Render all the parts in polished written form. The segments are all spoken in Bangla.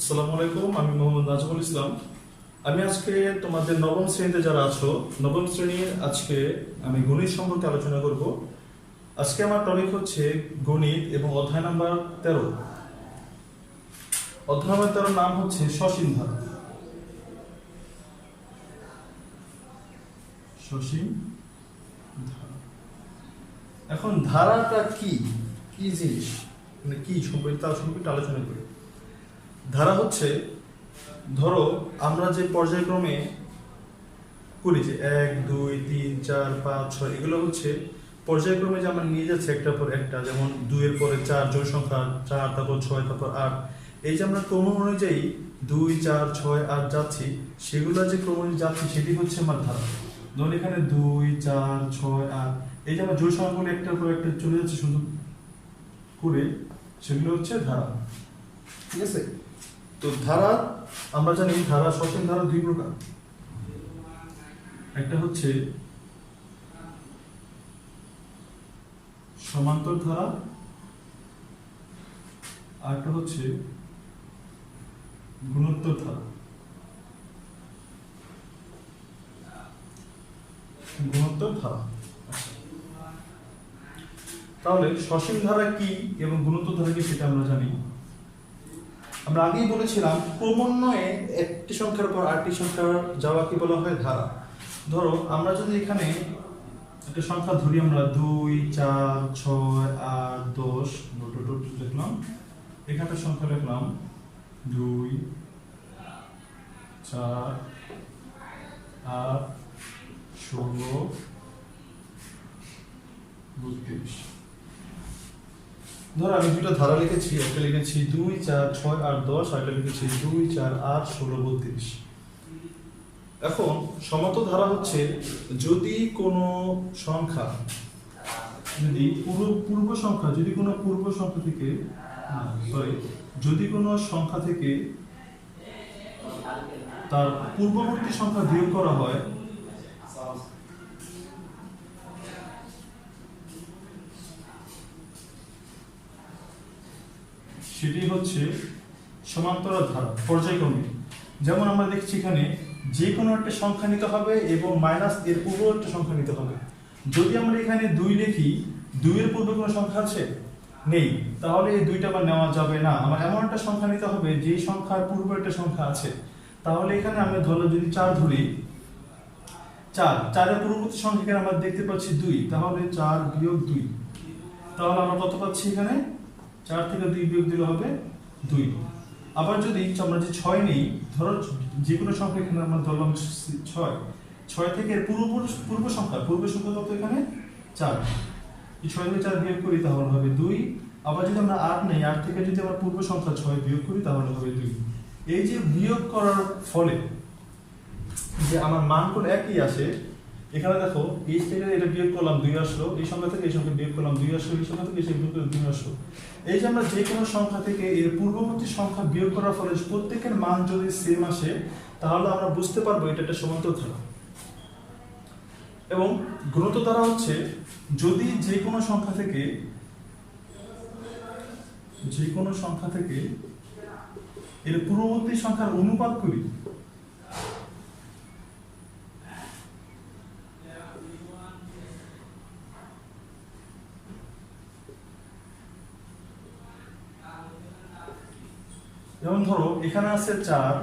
আসসালামু আলাইকুম, আমি মোহাম্মদ নাজমুল ইসলাম। আমি আজকে তোমাদের নবম শ্রেণীতে যারা আছো, নবম শ্রেণীর আজকে আমি গণিত সম্পর্কে আলোচনা করব। আজকে আমার টপিক হচ্ছে গণিত এবং অধ্যায় নাম্বার 13। অধ্যায় নাম্বার 13 নাম হচ্ছে সসীম ধারা। সসীম ধারা। এখন ধারাটা কি কি জিনিস, মানে কি সম্পর্কে তার সম্পর্কে আলোচনা করি। ধারা হচ্ছে, ধরো আমরা যে পর্যায়ক্রমে করি যে 1 2 3 4 5 6 এগুলো হচ্ছে পর্যায়ক্রমে যে আমরা নিয়ে যাচ্ছি একটার পর একটা, যেমন 2 এর পরে 4 জোড় সংখ্যা 4, তারপর 6, তারপর 8। এই যে আমরা ক্রম অনুযায়ী 2 4 6 8 যাচ্ছি, সেগুলো যে ক্রম অনুযায়ী যাচ্ছি সেটি হচ্ছে আমার ধারা। ধরুন এখানে 2 4 6 8, এই যে আমরা জোড় সংখ্যাগুলো একটার পর একটা চলে যাচ্ছে শুধু করে, সেগুলো হচ্ছে ধারা। ঠিক আছে? তো ধারা আমরা জানি ধারা, সসীম ধারা দুই প্রকার। একটা হচ্ছে সমান্তর ধারা, আর একটা হচ্ছে গুণোত্তর ধারা। গুণোত্তর ধারা। তাহলে সসীম ধারা কি এবং গুণোত্তর ধারা কি সেটা আমরা জানি। আমরা আগেই বলেছিলাম ক্রমান্বয়ে একটি সংখ্যার পর আরেকটি সংখ্যা যাওয়াকে বলা হয় ধারা। ধরো আমরা যদি এখানে একটা সংখ্যা ধরি, আমরা 2 4 6 8 10 লিখলাম, এখানে একটা সংখ্যা লিখলাম 2 4 8 16 32। ধরো আমি দুটো ধারা লিখেছি, একটা লিখেছি 2 4 6 8 10, আর একটা লিখেছি 2 4 8 16 32। এখন সমান্তর ধারা হচ্ছে যদি কোনো সংখ্যা, যদি পূর্ব সংখ্যা, যদি কোনো পূর্ব সংখ্যা থেকে যদি কোনো সংখ্যা থেকে তার পূর্ববর্তী সংখ্যা বিয়োগ করা হয়, সেটি হচ্ছে সমান্তর ধারা পর্যায়ক্রমে। যেমন আমরা দেখছি এখানে যে কোনো একটা সংখ্যা নিতে হবে এবং মাইনাস এর পূর্ব একটা সংখ্যা নিতে হবে। যদি আমরা এখানে 2 লিখি, 2 এর পূর্বে কোনো সংখ্যা আছে? নেই, তাহলে এই 2টা আবার নেওয়া যাবে না। আমার এমন একটা সংখ্যা নিতে হবে যে সংখ্যার পূর্বে একটা সংখ্যা আছে। তাহলে এখানে আমরা ধরো যদি 4 ধরি, 4 এর পূর্ববর্তী সংখ্যা এখানে আমরা দেখতে পাচ্ছি 2, তাহলে 4 বিয়োগ 2, তাহলে আমরা কত পাচ্ছি এখানে? 4 থেকে 2 বিয়োগ দিলে হবে 2। আবার যদি আমরা যে 6 নেই, ধরো যে কোনো সংখ্যা এখানে আমরা ধরলাম 6 থেকে এর পূর্ব সংখ্যা কত এখানে? 4। এই 6 থেকে 4 বিয়োগ করি তাহলে হবে 2। আবার যদি আমরা 8 নেই, 8 থেকে যদি আমরা পূর্ব সংখ্যা 6 বিয়োগ করি তাহলে হবে 2। এই যে বিয়োগ করার ফলে যে আমার মানগুলো একই আসে, এখানে দেখো এই থেকে এটা বিয়োগ করলাম 2 আসলো, এই সংখ্যা থেকে এই সংখ্যা বিয়োগ করলাম 2 আসলো, এই সংখ্যা থেকে এই সংখ্যা বিয়োগ করলাম 2 আসলো। এই যে আমরা যে কোনো সংখ্যা থেকে এর পূর্ববর্তী সংখ্যা বিয়োগ করার ফলে প্রত্যেকের মান যদি সেম আসে, তাহলে আমরা বুঝতে পারবো এটা একটা সমান্তর ধারা। এবং গুণোত্তর ধারা হচ্ছে যদি যে কোনো সংখ্যা থেকে এর পূর্ববর্তী সংখ্যার অনুপাত করি, যেমন ধরো এখানে আছে 4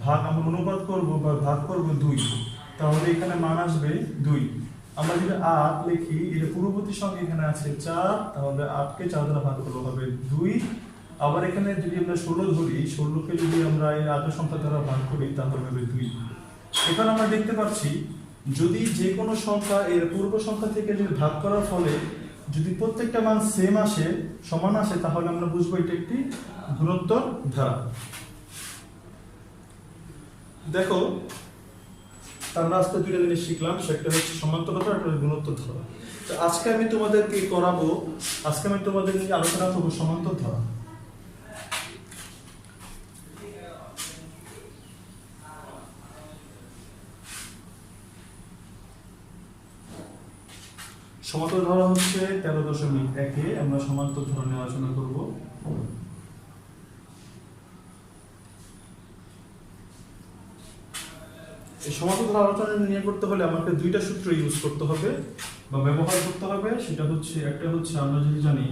ভাগ, আমরা অনুপাত করব বা ভাগ করব 2, তাহলে এখানে মান আসবে 2। আমরা যদি 8 লিখি, এর পূর্ববর্তী সংখ্যা এখানে আছে 4, তাহলে 8 কে 4 দ্বারা ভাগ করলে হবে 2। আবার এখানে যদি আমরা 16 ধরি, 16 কে যদি আমরা এই 8 সংখ্যা দ্বারা ভাগ করি তাহলে হবে 2। এখানে আমরা দেখতে পাচ্ছি যদি যে কোনো সংখ্যা এর পূর্ব সংখ্যা থেকে যদি ভাগ করার ফলে যদি প্রত্যেকটা মান সেম আসে, সমান আসে, তাহলে আমরা বুঝবো এটা একটি গুণোত্তর ধারা। দেখো আমরা আজকে দুইটা জিনিস শিখলাম, সেটা হচ্ছে সমান্তর ধারা আর গুণোত্তর ধারা। তো আজকে আমি তোমাদেরকে করাবো, আজকে আমি তোমাদের নিয়ে আলোচনা করবো সমান্তর ধারা। সমান্তর ধারা হচ্ছে 13.1 আমরা সমান্তর ধারা নিয়ে আলোচনা করব। এই সমান্তর ধারা আলোচনা নিয়ে করতে হলে আমাকে দুইটা সূত্র ইউজ করতে হবে বা ব্যবহার করতে হবে। সেটা হচ্ছে, একটা হচ্ছে আমরা যদি জানি,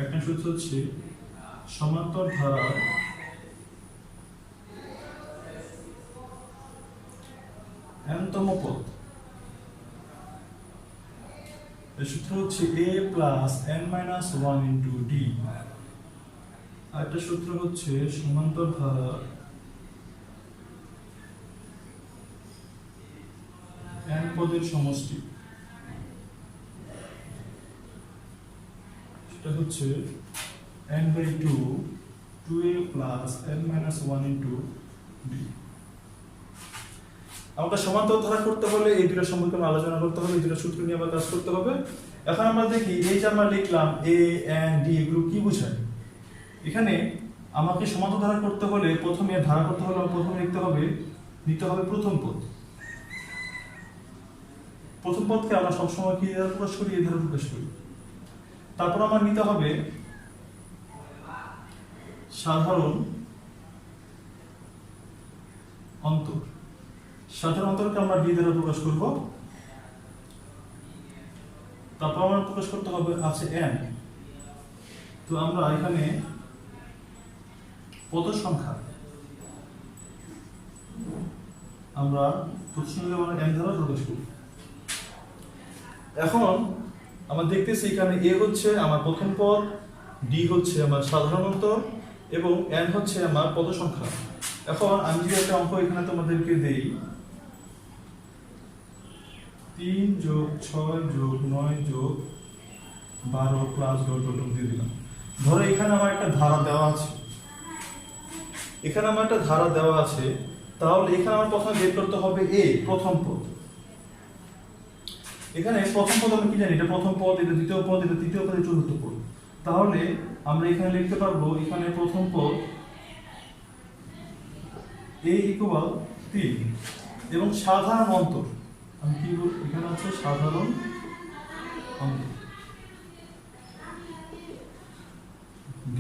একটা সূত্র হচ্ছে সমান্তর ধারার n-তম পদ। এই সূত্র হচ্ছে a plus n minus 1 into d। আর একটা সূত্র হচ্ছে সমান্তর ধারার n পদের সমষ্টি। সেটা হচ্ছে n/2 2a plus n minus 1 into d। আমাদের সমান্তর ধারা করতে হলে এই দুটো সম্পর্কে আমরা আলোচনা করতে হবে, এই দুটো সূত্র নিয়ে আমরা কাজ করতে হবে। এখন আমরা দেখি এই যে আমরা লিখলাম a n d, এগুলো কি বোঝায়। এখানে আমাকে সমান্তর ধারা করতে হলে প্রথমে ধারা করতে হলে প্রথমে নিতে হবে প্রথম পদ। প্রথম পদকে আমরা সবসময় কি দ্বারা প্রকাশ করি, এই দ্বারা প্রকাশ করি। তারপর আমার নিতে হবে সাধারণ অন্তর। সাধারণ অন্তরকে আমরা ডি দ্বারা প্রকাশ করব। তারপর আমরা প্রকাশ করতে হবে আছে n। তো আমরা এখানে পদ সংখ্যা আমরা n দ্বারা প্রকাশ করি। এখন আমরা দেখতেছি এখানে a হচ্ছে আমার প্রথম পদ, d হচ্ছে আমার সাধারণ অন্তর এবং n হচ্ছে আমার পদ সংখ্যা। এখন আমি যদি একটা অঙ্ক এখানে তোমাদেরকে দেই, 3 যোগ 6 যোগ 9 যোগ 12 প্লাস ডট ডট দিয়ে দিলাম। ধরো এখানে আমার একটা ধারা দেওয়া আছে, তাহলে এখানে আমার প্রথমে বের করতে হবে a প্রথম পদ। এখানে প্রথম পদ আমরা কি জানি, এটা প্রথম পদ, এটা দ্বিতীয় পদ, এটা তৃতীয় পদ, এটা চতুর্থ পদ। তাহলে আমরা এখানে লিখতে পারবো এখানে প্রথম পদ a ইকুয়াল 3 এবং সাধারণ অন্তর আমি কি বলবো, এখানে আছে সাধারণ অন্তর d।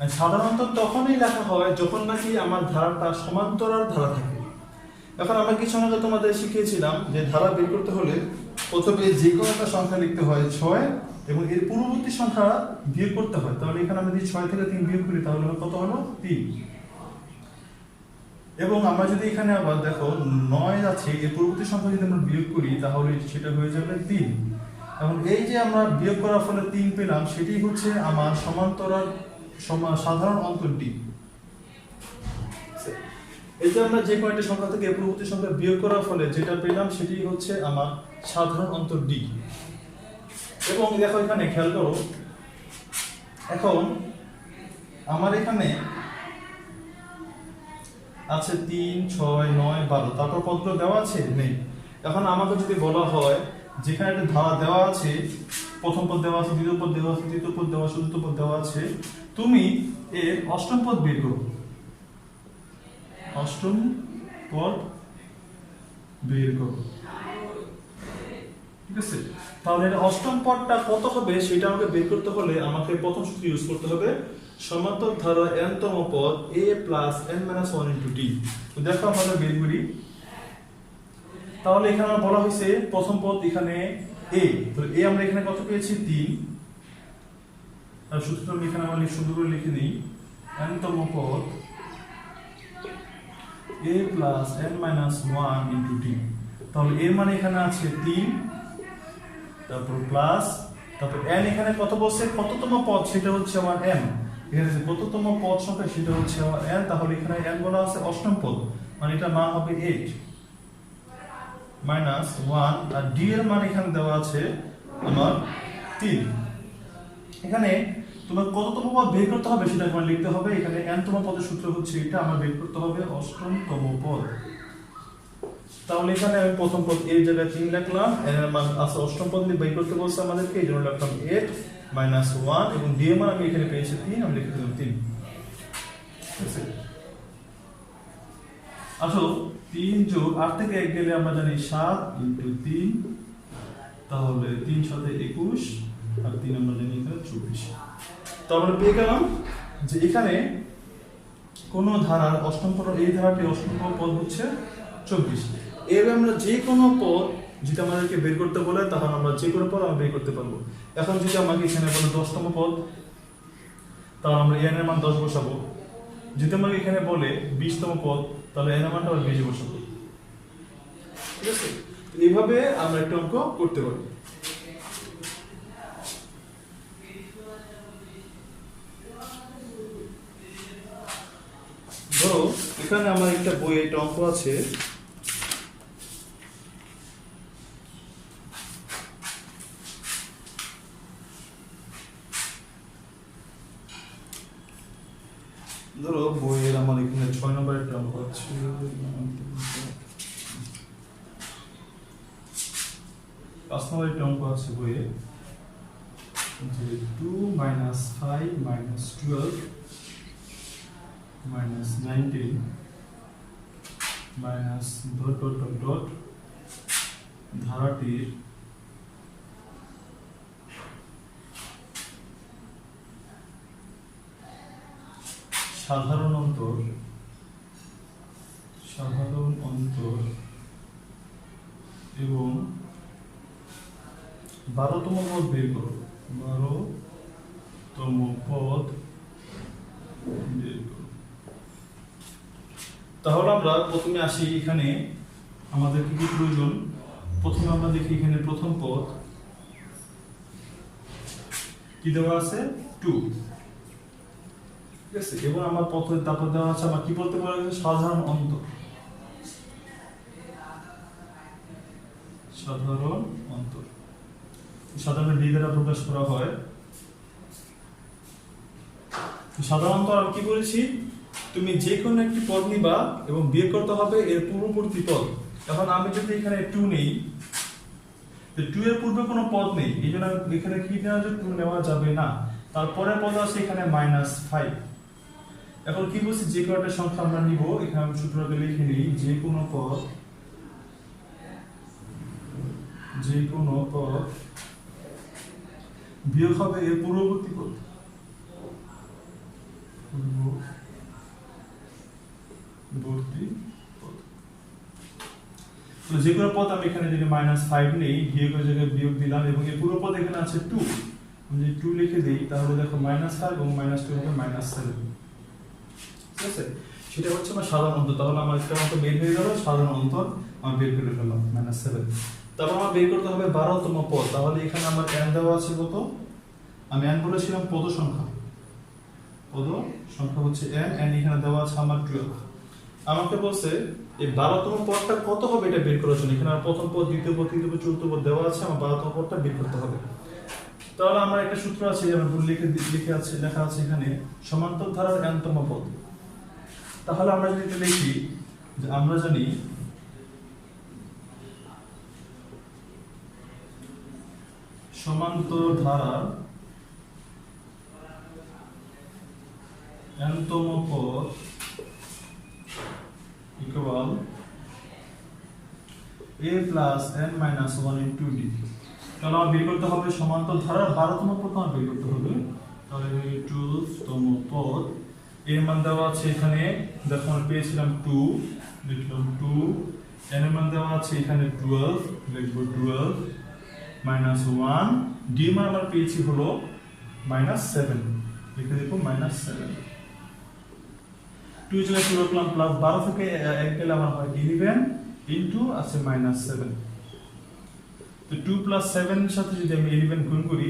আর সাধারণ অন্তর তখনই লেখা হয় যখন নাকি আমার ধারাটা সমান্তরাল ধারা থাকে। এখন আমরা কিছু আগে তোমাদের শিখিয়েছিলাম যে ধারা বের করতে হলে প্রথমে যে কোনো একটা সংখ্যা লিখতে হয় 6 এবং এর পূর্ববর্তী সংখ্যা বিয়োগ করতে হয়। তাহলে এখানে আমরা যদি 6 থেকে 3 বিয়োগ করি তাহলে কত হলো 3। এবং আমরা যদি এখানে আবার দেখো 9 আছে, এর পূর্ববর্তী সংখ্যা যদি আমরা বিয়োগ করি তাহলে সেটা হয়ে যাবে 3। এখন এই যে আমরা বিয়োগ করার ফলে 3 পেলাম, সেটি হচ্ছে আমার সমান্তরাল সাধারণ অন্তর d। এই যে আমরা যে কোনো একটা সংখ্যা থেকে পূর্ববর্তী সংখ্যা বিয়োগ করার ফলে যেটা পেলাম সেটি হচ্ছে আমার সাধারণ অন্তর d। এবং দেখো এখানে খেয়াল করো, এখন আমার এখানে আছে 3 6 9 12, তারপর পদগুলো দেওয়া আছে নেই। এখন আমাকে যদি বলা হয় যেখানে একটা ধারা দেওয়া আছে, প্রথম পদ দেওয়া আছে, দ্বিতীয় পদ দেওয়া আছে, তৃতীয় পদ দেওয়া আছে, চতুর্থ পদ দেওয়া আছে, তুমি এর অষ্টম পদ বের করো। অষ্টম পদ বের করো, ঠিক আছে। তাহলে অষ্টম পদটা কত হবে সেটা আমাকে বের করতে হলে আমাকে প্রথম সূত্র ইউজ করতে হবে, সমান্তর ধারা n-তম পদ a plus n minus 1 into d। তো দেখো আমরা বের করি। তাহলে এখানে আমার বলা হয়েছে প্রথম পদ এখানে a, তো a আমরা এখানে কত পেয়েছি 3। আর সূত্রটা আমি এখানে আমরা সুন্দর করে লিখে দিই, n-তম পদ a plus n minus 1 into d। তাহলে এর মানে এখানে আছে 3, তারপর প্লাস, তারপর n এখানে কত বলছে, কততম পদ সেটা হচ্ছে আমার n। এখানে যে কততম পদ সংখ্যা সেটা হচ্ছে আমার n। তাহলে এখানে n বলা আছে অষ্টম পদ, মানে এটা মান হবে 8 মাইনাস 1। আর d এর মান এখানে দেওয়া আছে আমার 3। এখানে তোমার কততম পদ বের করতে হবে সেটা তোমার লিখতে হবে। এখানে n-তম পদের সূত্র হচ্ছে এটা, আমার বের করতে হবে অষ্টমতম পদ। তাহলে এখানে আমি প্রথম পদ এর জায়গায় 3 লিখলাম, n এর মান আছে অষ্টম পদ বের করতে বলছে আমাদেরকে, এই জন্য লিখলাম 8 মাইনাস 1 এবং d এর মান আমি এখানে পেয়েছি 3, আমি লিখে দিলাম 3। ঠিক আছে, আসো 3 যোগ 8 থেকে 1 গেলে আমরা জানি 7 ইনটু 3, তাহলে 3 সাথে 21 আর 3 আমরা জানি এখানে 24। তো আমরা পেয়ে গেলাম যে এখানে কোন ধারার অষ্টম পদ, এই ধারাটির অষ্টম পদ হচ্ছে 24। এভাবে আমরা যে কোনো পদ যেটা আমাদেরকে বের করতে বলে তখন আমরা যে কোনো পদ আমরা বের করতে পারবো। এখন যদি আমাকে এখানে বলে 10তম পদ, তাহলে আমরা n এর মান 10 বসাবো। যদি আমাকে এখানে বলে 20তম পদ, তাহলে n এর মানটা আমরা 20 বসাবো। ঠিক আছে, এইভাবে আমরা একটা অঙ্ক করতে পারি। ধরো এখানে আমার একটা বইয়ে একটা অঙ্ক আছে, ধরো বইয়ের আমার এখানে 6 নম্বর একটা অঙ্ক আছে, 5 নম্বর একটা অঙ্ক আছে বইয়ে, যে 2 - 5 - 12 - 19 minus dot dot dot dot ধারাটির সাধারণ অন্তর এবং 12তম পদ বের করো। 12তম পদ বের করো। তাহলে আমরা প্রথমে আসি, এখানে আমাদের কি কি প্রয়োজন। প্রথমে আমরা দেখি এখানে প্রথম পদ কি দেওয়া আছে, 2। ঠিক আছে, এবং আমার পথে তারপর দেওয়া আছে আমার কি বলতে পারা যায়, সাধারণ অন্তর। সাধারণ অন্তর সাধারণ ডি দ্বারা প্রকাশ করা হয়। সাধারণ অন্তর আমি কি বলেছি, তুমি যে কোনো একটি পদ নিবা এবং বের করতে হবে এর পূর্ববর্তী পদ। এখন আমি যদি এখানে 2 নেই, তো 2 এর পূর্বে কোনো পদ নেই, এই জন্য এখানে কি নেওয়া যাবে, 2 নেওয়া যাবে না। তারপরে পদ আছে এখানে -5। এখন কি বলছি, যে কোনো একটা সংখ্যা আমরা নিব, এখানে আমি সূত্রটা লিখে নিই, যে কোনো পদ বিয়োগ হবে এর পূর্ববর্তী পদ। যে কোনো পদ আমি এখানে যদি -5 নেই, বিয়োগের জায়গায় বিয়োগ দিলাম, এবং এর পুরো পদ এখানে আছে 2, আমি যদি 2 লিখে দেই, তাহলে দেখো -5 এবং -2 হবে -7। ঠিক আছে, সেটা হচ্ছে আমার সাধারণ অন্তর। তাহলে আমার একটা অন্তর বের হয়ে গেল, সাধারণ অন্তর আমি বের করে ফেললাম -7। তারপর আমার বের করতে হবে 12তম পদ। তাহলে এখানে আমার n দেওয়া আছে কত, আমি n বলেছিলাম পদ সংখ্যা হচ্ছে n এখানে দেওয়া আছে আমার 12। আমাকে বলছে এই 12তম পদটা কত হবে এটা বের করার জন্য। এখানে প্রথম পদ, দ্বিতীয় পদ, তৃতীয় পদ, চতুর্থ পদ দেওয়া আছে, আমার 12তম পদটা বের করতে হবে। তাহলে আমার একটা সূত্র আছে, আমার লেখা আছে এখানে, সমান্তর ধারার n-তম পদ। তাহলে আমরা যদি এটা লিখি, যে আমরা জানি সমান্তর ধারার n-তম পদ equal a plus n minus 1 into d। তাহলে আমার বের করতে হবে সমান্তর ধারার 12তম পদ আমার বের করতে হবে। তাহলে 12তম পদ এর মান দেওয়া আছে এখানে, দেখো আমরা পেয়েছিলাম 2, লিখলাম 2, n এর মান দেওয়া আছে এখানে 12, লিখব 12 minus 1, d মান আমরা পেয়েছি হলো -7, লিখে দেব -7। 2 জায়গায় 2 রাখলাম, প্লাস 12 থেকে 1 গেলে আমার হয় 11 ইনটু আছে -7। তো 2 + 7 এর সাথে যদি আমি 11 গুণ করি,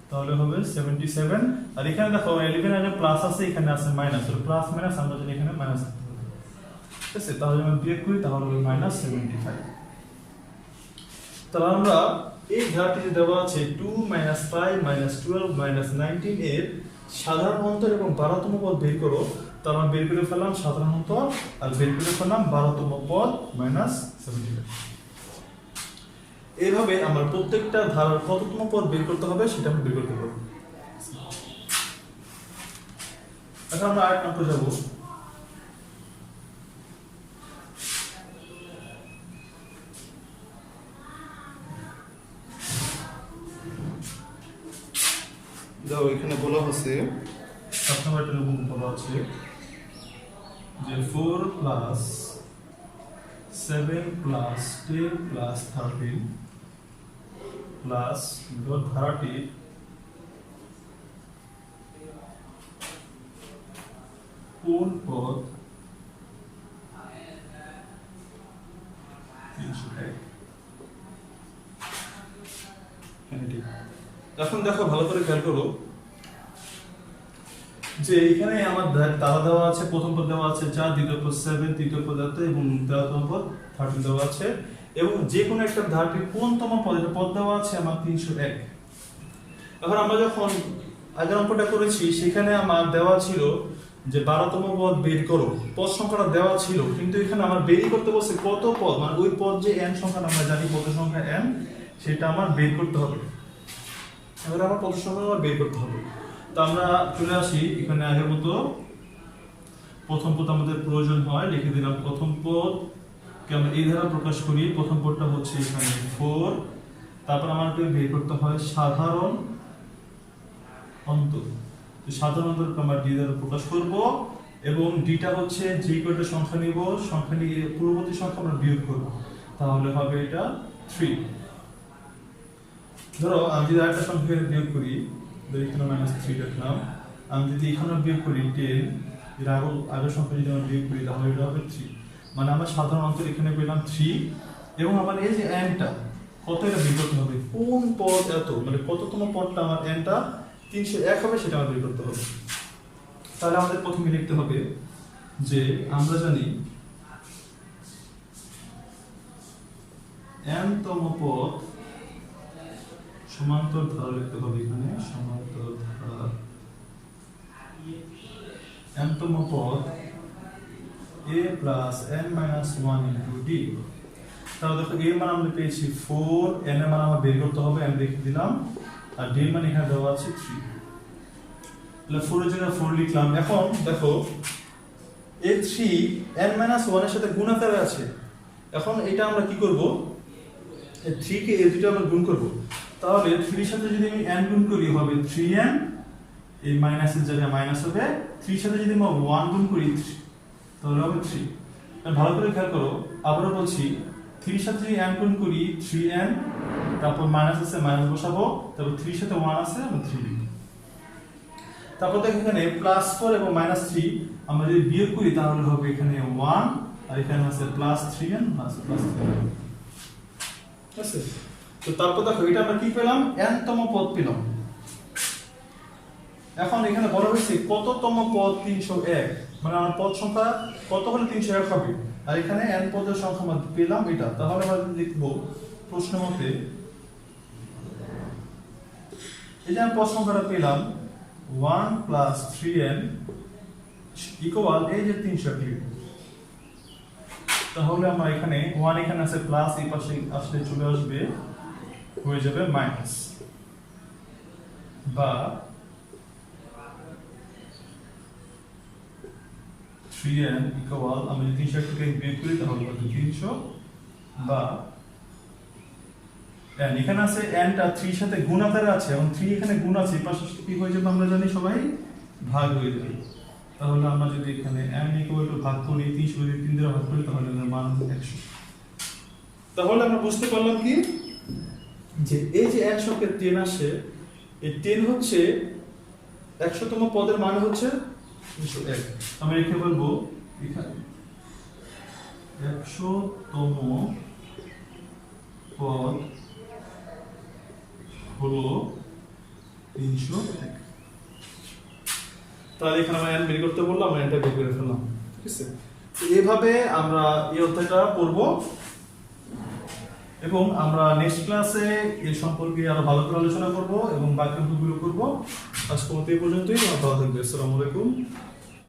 তাহলে হবে 77। আর এখানে দেখো 11 আগে প্লাস আছে, এখানে আছে মাইনাস, তো প্লাস মাইনাস আমরা জানি এখানে মাইনাস আছে। ঠিক আছে, তাহলে আমি বিয়োগ করি, তাহলে হবে -75। তাহলে আমরা এই ধারাটিতে দেওয়া আছে 2 - 5 - 12 - 19 এর সাধারণ অন্তর এবং 12তম পদ বের করো। তাহলে আমরা বের করে ফেললাম সাধারণ অন্তর, আর বের করে ফেললাম 12তম পদ -75। এইভাবে আমরা প্রত্যেকটা ধারার কততম পদ বের করতে হবে সেটা আমরা বের করতে পারবো। এখন আমরা আরেক অঙ্কে যাব। যাও, এখানে বলা আছে, 7 নম্বর একটা বলা আছে যে 4 + 7 প্লাস 10 প্লাস 13 প্লাস ধারাটি কোন পদ 301। এখন দেখো ভালো করে খেয়াল করো যে এখানে আমার তারা দেওয়া আছে, প্রথম পদ দেওয়া আছে 4, দ্বিতীয় পদ 7, তৃতীয় পদ এবং তেরোতম পদ 13 দেওয়া আছে, এবং যে কোনো একটা ধারটির কোনতম পদ দেওয়া আছে আমার 301। এখন আমরা যখন আগের অঙ্কটা করেছি সেখানে আমার দেওয়া ছিল যে 12তম পদ বের করো, পদ সংখ্যাটা দেওয়া ছিল, কিন্তু এখানে আমার বের করতে বলছে কত পদ, মানে ওই পদ যে n সংখ্যা আমরা জানি পদের সংখ্যা n, সেটা আমার বের করতে হবে। এবার আমার পদের সংখ্যা আমার বের করতে হবে। তো আমরা চলে আসি এখানে আগের মতো, প্রথম পদ আমাদের প্রয়োজন হয়, লিখে দিলাম প্রথম পদ কে আমরা এই দ্বারা প্রকাশ করি। প্রথম পদটা হচ্ছে এখানে 4, তারপর আমাকে বের করতে হয় সাধারণ অন্তর। তো সাধারণ অন্তরকে আমরা ডি দ্বারা প্রকাশ করব, এবং ডিটা হচ্ছে যে কয়টা সংখ্যা নিব, সংখ্যা নিয়ে পূর্ববর্তী সংখ্যা আমরা বিয়োগ করব, তাহলে হবে এটা 3। ধরো আমি যদি আরেকটা সংখ্যা বিয়োগ করি, এখানে -3 রাখলাম, আমি যদি এখানে বিয়োগ করি 10, এর আগের সংখ্যা যদি আমরা বিয়োগ করি তাহলে এটা হবে 3, মানে আমরা সাধারণ অন্তর এখানে পেলাম 3। এবং আমার এই যে n-টা কত, এটা বের করতে হবে কোন পদ এত, মানে কততম পদটা আমার n-টা 301 হবে, সেটা আমাদের বের করতে হবে। তাহলে আমাদের প্রথমে লিখতে হবে যে আমরা জানি n-তম পদ সমান্তর ধারা লিখতে হবে, এখানে সমান্তর ধারা n-তম পদ a plus n minus 1 into d। তাহলে দেখো a মান আমরা পেয়েছি 4, n এর মান আমরা বের করতে হবে, আমি লিখে দিলাম, আর d এর মান এখানে দেওয়া আছে 3, তাহলে 4 এর জন্য 4 লিখলাম। এখন দেখো এই 3 n মাইনাস 1 এর সাথে গুণ আকারে আছে, এখন এটা আমরা কি করব, এই 3 কে এই দুটো আমরা গুণ করব। তাহলে 3 এর সাথে যদি আমি n গুণ করি হবে 3n, এই মাইনাসের জায়গায় মাইনাস হবে, 3 এর সাথে যদি আমরা 1 গুণ করি তাহলে হবে 3। ভালো করে খেয়াল করো, আবারও বলছি, 3 এর সাথে যদি n গুণ করি 3n, তারপর মাইনাস আছে মাইনাস বসাবো, তারপর 3 এর সাথে 1 আছে আমরা 3 লিখব। তারপর দেখো এখানে +4 এবং -3 আমরা যদি বিয়োগ করি তাহলে হবে এখানে 1, আর এখানে আছে +3n +3n। ঠিক আছে? তো তারপর দেখো এটা আমরা কি পেলাম, n-তম পদ পেলাম। এখন এখানে বলা হয়েছে কততম পদ 301, মানে আমার পদ সংখ্যা কত হলে 301 হবে, আর এখানে n পদের সংখ্যা আমরা পেলাম এটা। তাহলে আমরা লিখব প্রশ্ন মতে, এই যে আমি পদ সংখ্যাটা পেলাম 1 + 3n ইকুয়াল এই যে 301 লিখব। তাহলে আমরা এখানে 1 এখানে আছে প্লাস, এই পাশে আসলে চলে আসবে, হয়ে যাবে মাইনাস, বা 3n ইকুয়াল, আমি যদি 301 থেকে বিয়োগ করি তাহলে হবে 300, বা n এখানে আছে, n-টা 3 এর সাথে গুণ আকারে আছে, এবং 3 এখানে গুণ আছে, এই পাশে কি হয়ে যাবে আমরা জানি সবাই, ভাগ হয়ে যাবে। তাহলে আমরা যদি এখানে n ইকুয়াল টু ভাগ করি, 300 যদি 3 দ্বারা ভাগ করি তাহলে এর মান হবে 100। তাহলে আমরা বুঝতে পারলাম কি, যে এই যে 1 সংখ্যা 10 আসে, এই 10 হচ্ছে 100তম পদের মান হচ্ছে 301। আমরা এখানে বলবো এখানে 100তম পদ হলো 301। তাহলে এখানে আমরা n বের করতে বললাম, আমরা এটা বের করে ফেললাম। ঠিক আছে? তো এইভাবে আমরা এই অধ্যায়টা পড়ব, এবং আমরা নেক্সট ক্লাসে এই সম্পর্কে আরো ভালো করে আলোচনা করব এবং বাকি অঙ্কগুলো করব। আজকে এই পর্যন্তই। ভালো থাকবে। আসসালামু আলাইকুম।